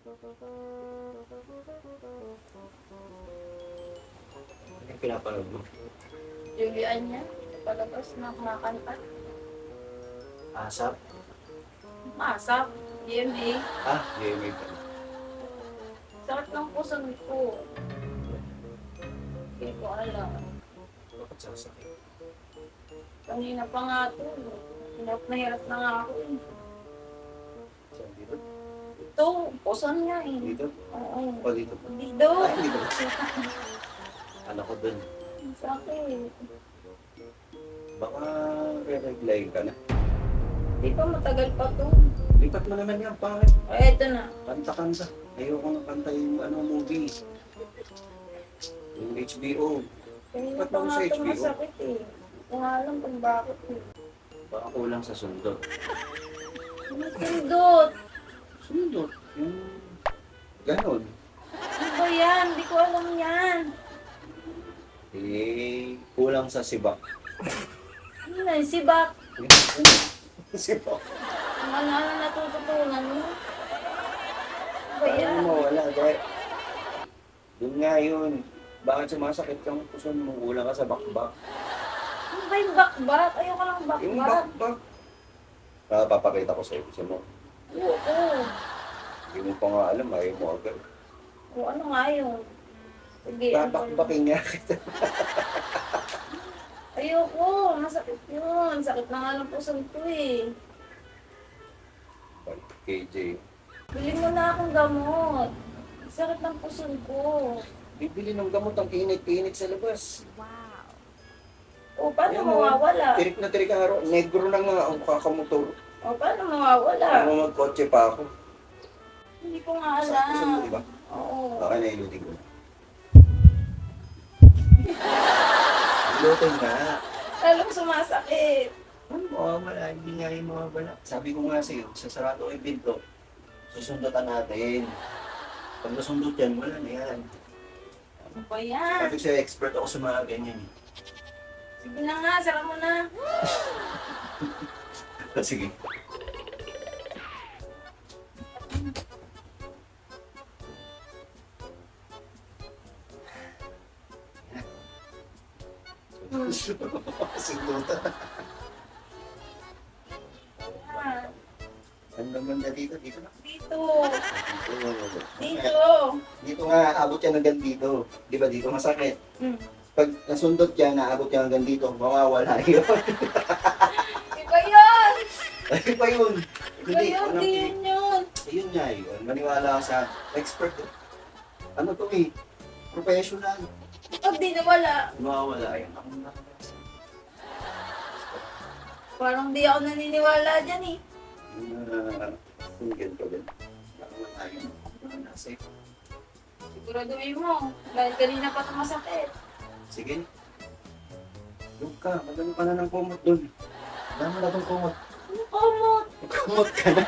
Ano yung pinapanood mo? Julian niya. Palabas na kumakanta. Asap? Masak. GMA. Ah, GMA pa. Sakit ng puso ko. Hindi ko alam. Bakit sasakit? Kanina pa nga ito. Hirap na nga ako eh. Saan dito? Ito, puson niya eh. Dito? Oo. O dito? Dito. Ay, hindi ba? Ano ko dun? Sakit. Baka re-reglayin ka na. Di pa matagal pa to. Lipat mo naman yan, pangit. Ay, ito na. Kanta-kanta. Ayoko na kanta yung movie. Yung HBO. Kanina Ba't pa mo nga sa ito HBO? masakit eh. Hindi ko nga alam kung bakit eh. Baka kulang sa sundot. Masindot. Sundot? Yung ganon. Ano ba yan? Hindi ko alam yan. Eh, kulang sa sibak. Ano na, sibak. Sibak? Ang ano natututunan mo? Ano ba yan? Paano mo? Wala, dahil. Yun nga yun. Bakit sumasakit kang puson mo? Kulang ka sa bakbak. Ano ba yung bakbak? Ayoko lang Yung bakbak. bakbak. Papakita ko sa'yo. Gusto mo? Oo. Hindi mo pa nga alam. Ayaw mo agad. O ano nga yun? Sige. Babakbakin nga kita. Ayoko. Masakit yun. Sakit na nga ng puson ko eh. KJ. Bili mo na akong gamot. Sakit ng puson ko. Bibili ng gamot ang init-init sa labas. O paano Ayan mo. mawawala? Tirik na tirik ang araw. Negro na nga ang kakamotor. O paano mawawala? Ano magkotse pa ako. Hindi ko nga Sa puso mo, alam. di ba? Oo. Baka nailudin ko. Ilutin nga. Lalong sumasakit. Ano mawawala? Hindi nga yung mawawala. Sabi ko nga sa'yo, sa sarado ko yung pinto, susundutan natin. Pag nasundot yan, wala na yan. Ano ba yan? Sabi ko sa'yo, expert ako sa mga ganyan. Sige na nga, sara mo na. Sige. Sundutan. Ah, Ang ganda dito, dito na. Dito. Dito. Dito. Dito nga, abot yan hanggang dito. Di ba dito masakit? Hmm. Pag nasundot yan, naabot yan hanggang dito, mawawala yun. Iba yun! Ay pa yun. Iba yun, di yun yun. Ayun nga yun. Maniwala ka sa expert. Ano to eh? Professional. Pag di nawala, Mawawala yan. Ako na. parang di ako naniniwala dyan eh. Kung ganito din. Mawawala yun. Safe. Siguraduhin mo. Dahil kanina pa ito masakit. Sige. Doon ka. Magano ka na ng kumot doon. Dama na itong kumot. Ano kamot? Kumot ka na.